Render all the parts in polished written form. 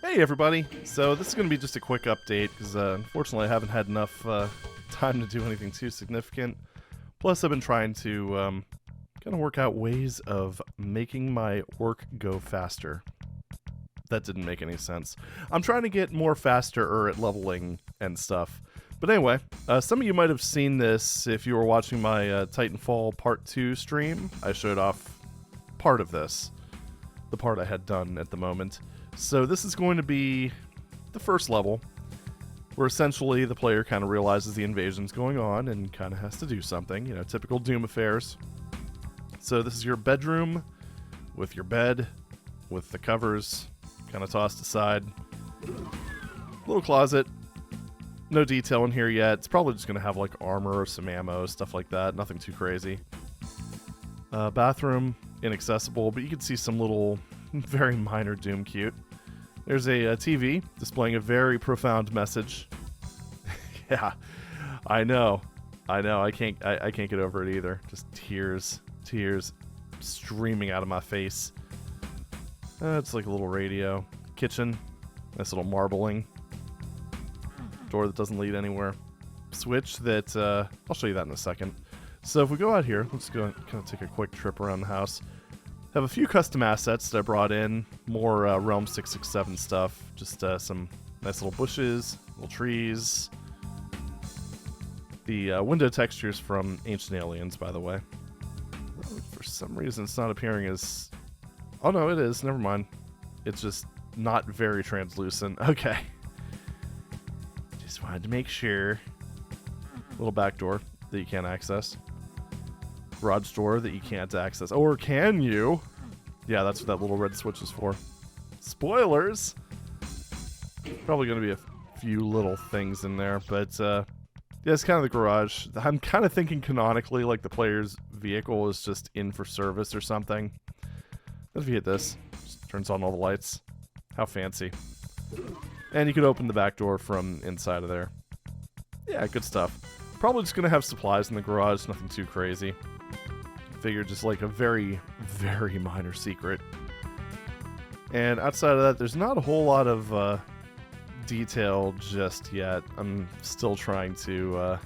Hey everybody! So this is going to be just a quick update because unfortunately I haven't had enough time to do anything too significant. Plus I've been trying to kind of work out ways of making my work go faster. That didn't make any sense. I'm trying to get more faster at leveling and stuff. But anyway, some of you might have seen this if you were watching my Titanfall Part 2 stream. I showed off part of this, the part I had done at the moment. So this is going to be the first level, where essentially the player kind of realizes the invasion's going on and kind of has to do something, you know, typical Doom affairs. So this is your bedroom, with your bed, with the covers kind of tossed aside. Little closet, no detail in here yet. It's probably just going to have like armor or some ammo, stuff like that, nothing too crazy. Bathroom, inaccessible, but you can see some little very minor Doom cute. There's a TV displaying a very profound message. Yeah, I know. I can't get over it either. Just tears streaming out of my face. It's like a little radio. Kitchen, nice little marbling. Door that doesn't lead anywhere. Switch that I'll show you that in a second. So if we go out here, let's go kind of take a quick trip around the house. Have a few custom assets that I brought in, more Realm 667 stuff, just some nice little bushes, little trees. The window textures from Ancient Aliens, by the way. For some reason it's not appearing as... Oh no, it is, never mind. It's just not very translucent. Okay. Just wanted to make sure. Little back door that you can't access. Garage door that you can't access. Or can you? Yeah, that's what that little red switch is for. Spoilers! Probably going to be a few little things in there, but yeah, it's kind of the garage. I'm kind of thinking canonically like the player's vehicle is just in for service or something. If you hit this, just turns on all the lights. How fancy. And you could open the back door from inside of there. Yeah, good stuff. Probably just going to have supplies in the garage, nothing too crazy. Figure just like a very, very minor secret. And outside of that, there's not a whole lot of detail just yet. I'm still trying to...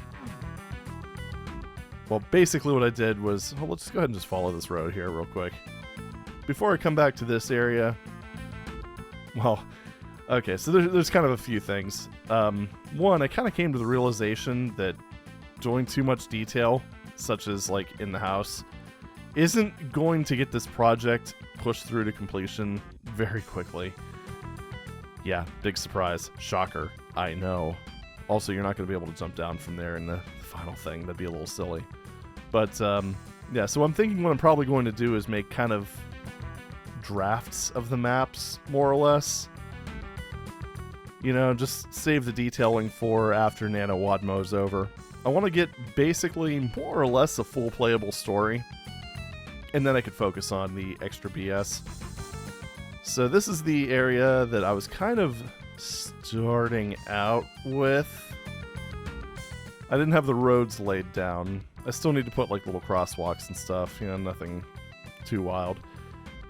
Well, basically what I did was... Well, let's go ahead and just follow this road here real quick. Before I come back to this area... Well, okay, so there's kind of a few things. One, I kind of came to the realization that doing too much detail, such as like in the house, isn't going to get this project pushed through to completion very quickly. Yeah, big surprise. Shocker. I know. Also, you're not going to be able to jump down from there in the final thing. That'd be a little silly. But, yeah, so I'm thinking what I'm probably going to do is make kind of drafts of the maps, more or less. You know, just save the detailing for after NaNoWADMo is over. I want to get basically more or less a full playable story. And then I could focus on the extra BS. So this is the area that I was kind of starting out with. I didn't have the roads laid down. I still need to put like little crosswalks and stuff, you know, nothing too wild.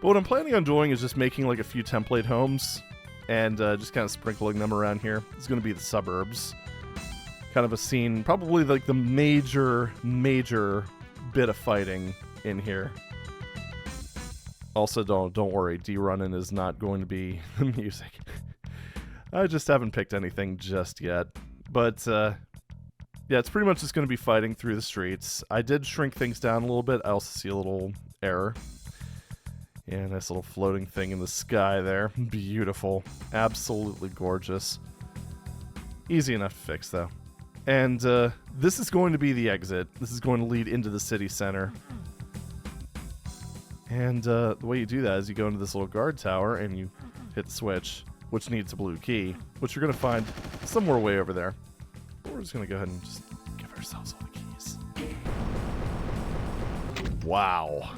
But what I'm planning on doing is just making like a few template homes and just kind of sprinkling them around here. It's going to be the suburbs. Kind of a scene, probably like the major bit of fighting in here. Also, don't worry, D-Runnin' is not going to be the music. I just haven't picked anything just yet. But, yeah, it's pretty much just going to be fighting through the streets. I did shrink things down a little bit. I also see a little error. Yeah, nice little floating thing in the sky there. Beautiful. Absolutely gorgeous. Easy enough to fix, though. And this is going to be the exit. This is going to lead into the city center. And the way you do that is you go into this little guard tower and you hit the switch, which needs a blue key, which you're going to find somewhere way over there. But we're just going to go ahead and just give ourselves all the keys. Wow.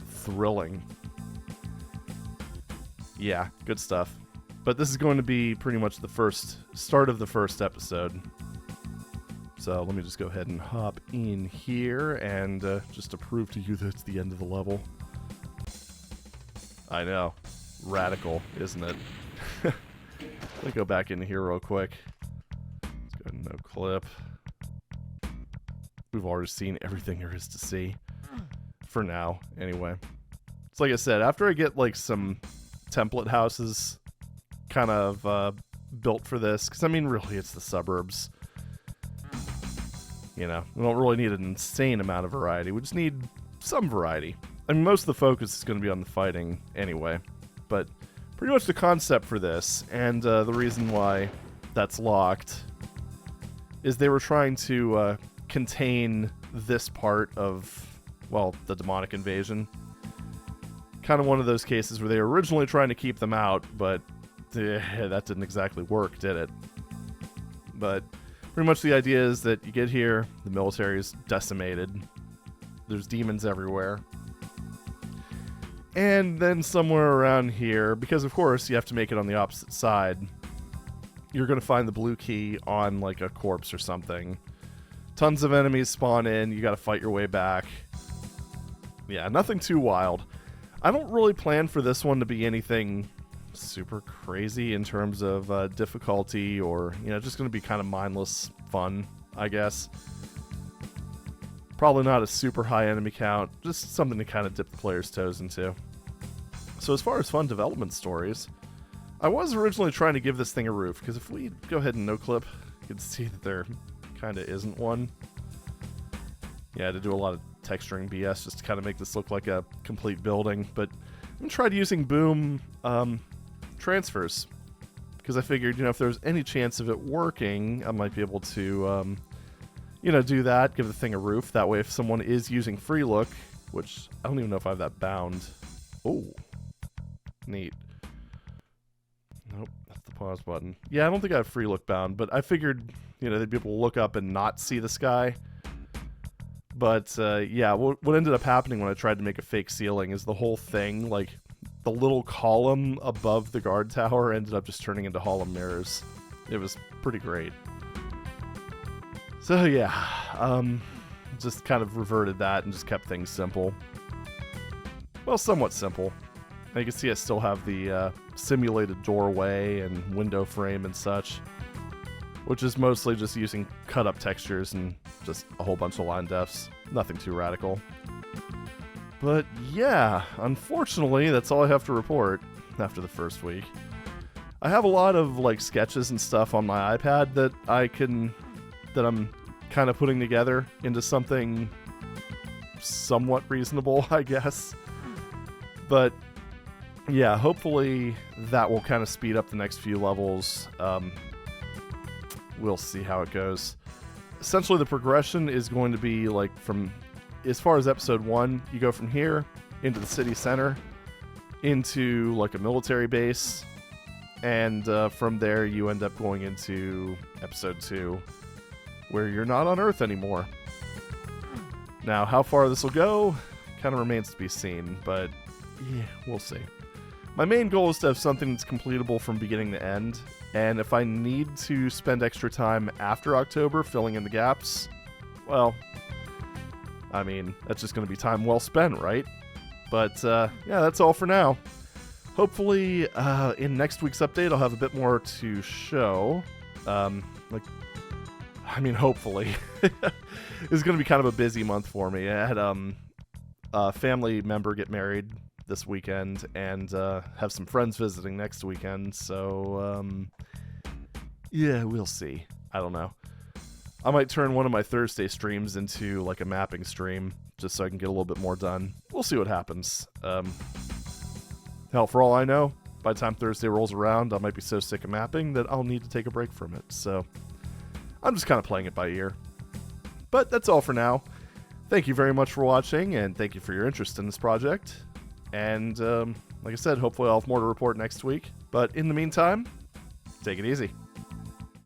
Thrilling. Yeah, good stuff. But this is going to be pretty much the start of the first episode. So let me just go ahead and hop in here and just to prove to you that it's the end of the level. I know. radical, isn't it? Let me go back into here real quick. Let's go no clip. We've already seen everything there is to see. For now, anyway. It's like I said, after I get like some template houses kind of built for this, because I mean, really, it's the suburbs. You know, we don't really need an insane amount of variety. We just need some variety. I mean, most of the focus is going to be on the fighting anyway. But pretty much the concept for this, and the reason why that's locked, is they were trying to contain this part of, well, the demonic invasion. Kind of one of those cases where they were originally trying to keep them out, but that didn't exactly work, did it? But pretty much the idea is that you get here, the military is decimated, there's demons everywhere, and then somewhere around here, because of course you have to make it on the opposite side, you're going to find the blue key on like a corpse or something. Tons of enemies spawn in, you got to fight your way back. Yeah, nothing too wild. I don't really plan for this one to be anything super crazy in terms of difficulty, or, you know, just going to be kind of mindless fun, I guess. Probably not a super high enemy count, just something to kind of dip the player's toes into. So as far as fun development stories, I was originally trying to give this thing a roof, because if we go ahead and no clip, you can see that there kind of isn't one. Yeah, to do a lot of texturing BS just to kind of make this look like a complete building, but I tried using boom transfers, because I figured, you know, if there's any chance of it working, I might be able to, you know, do that, give the thing a roof. That way if someone is using free look, which I don't even know if I have that bound. Oh, neat. Nope, that's the pause button. Yeah, I don't think I have free look bound, but I figured, you know, they'd be able to look up and not see the sky. But, yeah, what ended up happening when I tried to make a fake ceiling is the whole thing, like, the little column above the guard tower ended up just turning into Harlem mirrors. It was pretty great. So, yeah, just kind of reverted that and just kept things simple. Well, somewhat simple. And you can see I still have the simulated doorway and window frame and such, which is mostly just using cut-up textures and just a whole bunch of line defs. Nothing too radical. But yeah, unfortunately, that's all I have to report after the first week. I have a lot of like sketches and stuff on my iPad that I'm kind of putting together into something somewhat reasonable, I guess. But yeah, hopefully that will kind of speed up the next few levels. We'll see how it goes. Essentially, the progression is going to be like from, as far as episode 1, you go from here into the city center, into like a military base, and from there you end up going into episode 2, where you're not on Earth anymore. Now, how far this will go kind of remains to be seen, but yeah, we'll see. My main goal is to have something that's completable from beginning to end, and if I need to spend extra time after October filling in the gaps, well, I mean, that's just going to be time well spent, right? But, yeah, that's all for now. Hopefully, in next week's update, I'll have a bit more to show. Hopefully. It's going to be kind of a busy month for me. I had a family member get married this weekend, and have some friends visiting next weekend, so yeah, we'll see. I don't know. I might turn one of my Thursday streams into like a mapping stream, just so I can get a little bit more done. We'll see what happens. Hell, for all I know, by the time Thursday rolls around, I might be so sick of mapping that I'll need to take a break from it, so I'm just kind of playing it by ear. But that's all for now. Thank you very much for watching, and thank you for your interest in this project. And, like I said, hopefully I'll have more to report next week. But in the meantime, take it easy.